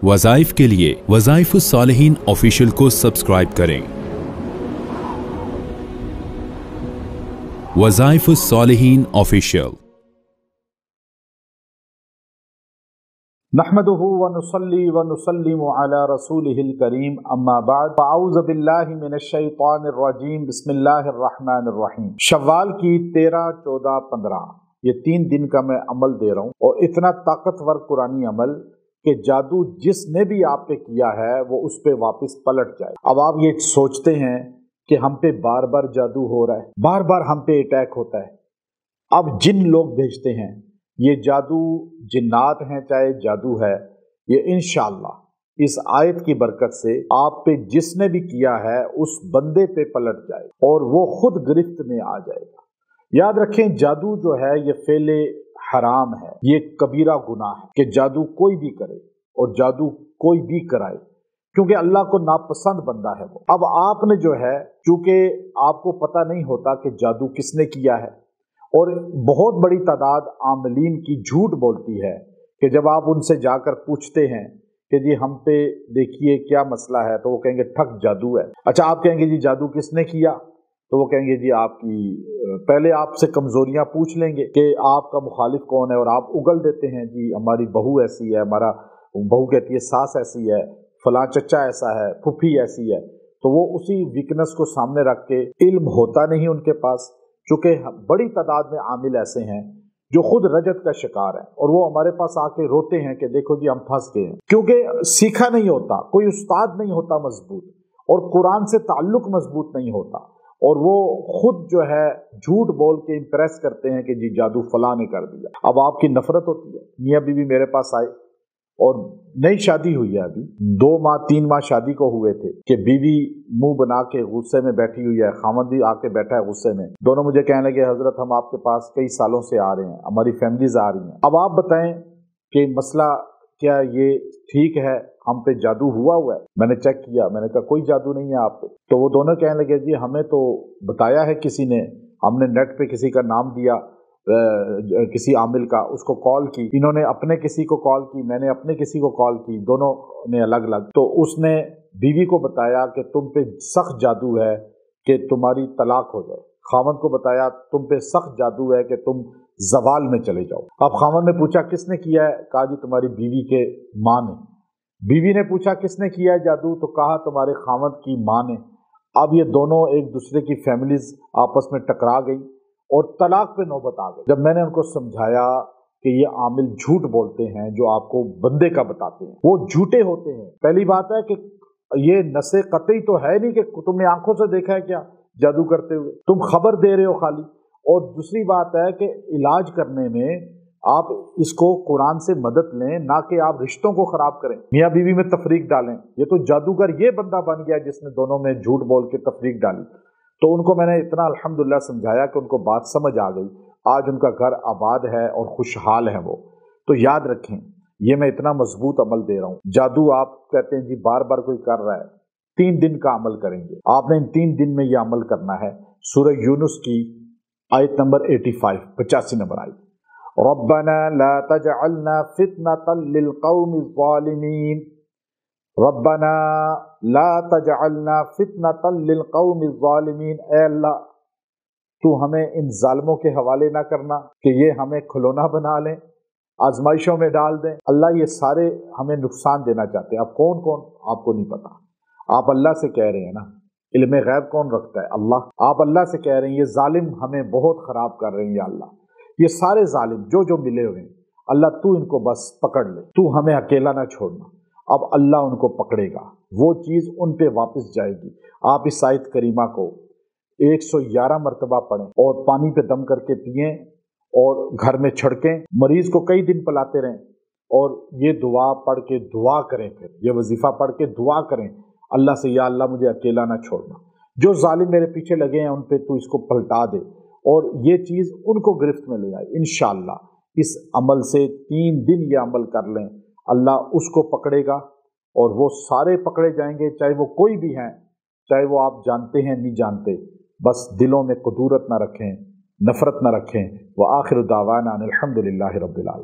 वज़ाइफ के लिए वज़ाइफुस्सालिहीन ऑफिशियल को सब्सक्राइब करें। वज़ाइफुस्सालिहीन ऑफिशियल। नहमदुहु व नुसल्ली व नुसल्लिमु अला रसूलिहिल करीम, अम्मा बाद, फ़अऊज़ु बिल्लाहि मिनश शैतानिर रजीम, बिस्मिल्लाहिर रहमानिर रहीम। शव्वाल की 13, 14, 15 ये 3 दिन का मैं अमल दे रहा हूँ, और इतना ताकतवर कुरानी अमल कि जादू जिसने भी आप पे किया है वो उस पे वापस पलट जाए। अब आप ये सोचते हैं कि हम पे बार बार जादू हो रहा है, बार बार हम पे अटैक होता है। अब जिन लोग भेजते हैं ये जादू जिन्नात हैं चाहे जादू है, ये इंशाअल्लाह इस आयत की बरकत से आप पे जिसने भी किया है उस बंदे पे पलट जाए और वो खुद गिरफ्त में आ जाएगा। याद रखें, जादू जो है ये फेले हराम है, ये कबीरा गुनाह है कि जादू कोई भी करे और जादू कोई भी कराए, क्योंकि अल्लाह को नापसंद बंदा है वो। अब आपने जो है, चूंकि आपको पता नहीं होता कि जादू किसने किया है, और बहुत बड़ी तादाद आमलीन की झूठ बोलती है कि जब आप उनसे जाकर पूछते हैं कि जी हम पे देखिए क्या मसला है, तो वो कहेंगे ठग जादू है। अच्छा, आप कहेंगे जी जादू किसने किया, तो वो कहेंगे जी आपकी, पहले आपसे कमजोरियां पूछ लेंगे कि आपका मुखालिफ कौन है, और आप उगल देते हैं जी हमारी बहू ऐसी है, हमारा बहू कहती है सास ऐसी है, फलां चचा ऐसा है, फुफी ऐसी है। तो वो उसी वीकनेस को सामने रख के, इल्म होता नहीं उनके पास, चूंकि बड़ी तादाद में आमिल ऐसे हैं जो खुद रजत का शिकार है, और वो हमारे पास आके रोते हैं कि देखो जी हम फंस गए हैं, क्योंकि सीखा नहीं होता, कोई उस्ताद नहीं होता मजबूत, और कुरान से ताल्लुक मजबूत नहीं होता, और वो खुद जो है झूठ बोल के इम्प्रेस करते हैं कि जी जादू फलां ने कर दिया। अब आपकी नफरत होती है। मियाँ बीवी मेरे पास आए और नई शादी हुई है, अभी 2 माह 3 माह शादी को हुए थे कि बीवी मुंह बना के गुस्से में बैठी हुई है, खामद भी आके बैठा है गुस्से में। दोनों मुझे कहने लगे हजरत हम आपके पास कई सालों से आ रहे हैं, हमारी फैमिलीज आ रही हैं, अब आप बताएं कि मसला क्या ये ठीक है, हम पे जादू हुआ है। मैंने चेक किया, मैंने कहा कोई जादू नहीं है आप पे। तो वो दोनों कहने लगे जी हमें तो बताया है किसी ने, हमने नेट पे किसी का नाम दिया, किसी आमिल का, उसको कॉल की, इन्होंने अपने किसी को कॉल की, मैंने अपने किसी को कॉल की, दोनों ने अलग अलग। तो उसने बीवी को बताया कि तुम पे सख्त जादू है कि तुम्हारी तलाक हो जाए, खामद को बताया तुम पे सख्त जादू है कि तुम जवाल में चले जाओ। अब खामद ने पूछा किसने किया है, कहा जी तुम्हारी बीवी के माँ ने। बीवी ने पूछा किसने किया है जादू, तो कहा तुम्हारे खामद की माँ ने। अब ये दोनों एक दूसरे की फैमिलीज आपस में टकरा गई और तलाक पे नौबत आ गई। जब मैंने उनको समझाया कि ये आमिल झूठ बोलते हैं, जो आपको बंदे का बताते हैं वो झूठे होते हैं। पहली बात है कि ये नसे कतई तो है नहीं कि तुमने आंखों से देखा है क्या जादू करते हुए, तुम खबर दे रहे हो खाली। और दूसरी बात है कि इलाज करने में आप इसको कुरान से मदद लें, ना कि आप रिश्तों को खराब करें, मियाँ बीवी में तफरीक डालें। ये तो जादूगर ये बंदा बन गया जिसने दोनों में झूठ बोल के तफरीक डाली। तो उनको मैंने इतना अल्हम्दुलिल्लाह समझाया कि उनको बात समझ आ गई। आज उनका घर आबाद है और खुशहाल है वो। तो याद रखें, ये मैं इतना मजबूत अमल दे रहा हूँ। जादू आप कहते हैं जी बार बार कोई कर रहा है, 3 दिन का अमल करेंगे आपने, इन 3 दिन में ये अमल करना है। सूरह यूनुस की आयत नंबर 85 नंबर आयत, रब्बना ला तजअलना फितनतल लिल कौमिज़ ज़ालिमीन, रब्बना ला तजअलना फितनतल लिल कौमिज़ ज़ालिमीन। ऐ अल्लाह, तू हमें इन जालिमों के हवाले ना करना कि ये हमें खिलौना बना लें, आजमाइशों में डाल दें। अल्लाह ये सारे हमें नुकसान देना चाहते हैं। अब कौन कौन आपको नहीं पता, आप अल्लाह से कह रहे हैं ना, इल्मे गैब कौन रखता है? अल्लाह। आप अल्लाह से कह रहे हैं ये जालिम हमें बहुत खराब कर रहे हैं, या अल्लाह ये सारे जालिम जो मिले हुए हैं, अल्लाह तू इनको बस पकड़ ले, तू हमें अकेला ना छोड़ना। अब अल्लाह उनको पकड़ेगा, वो चीज़ उन पे वापस जाएगी। आप इस आयत करीमा को 111 मरतबा पढ़ें और पानी पे दम करके पिएं और घर में छिड़कें, मरीज को कई दिन पिलाते रहें, और ये दुआ पढ़ के दुआ करें, फिर ये वजीफा पढ़ के दुआ करें अल्लाह से, या अल्लाह मुझे अकेला ना छोड़ना, जो जालिम मेरे पीछे लगे हैं उन पे तू इसको पलटा दे, और ये चीज़ उनको गिरफ्त में ले आए। इंशाअल्लाह इस अमल से 3 दिन ये अमल कर लें, अल्लाह उसको पकड़ेगा और वो सारे पकड़े जाएंगे, चाहे वो कोई भी हैं, चाहे वो आप जानते हैं नहीं जानते। बस दिलों में कुदूरत ना रखें, नफरत ना रखें। व आखिर दावाना अनिल हम्दुलिल्लाहि रब्बिल आलमीन।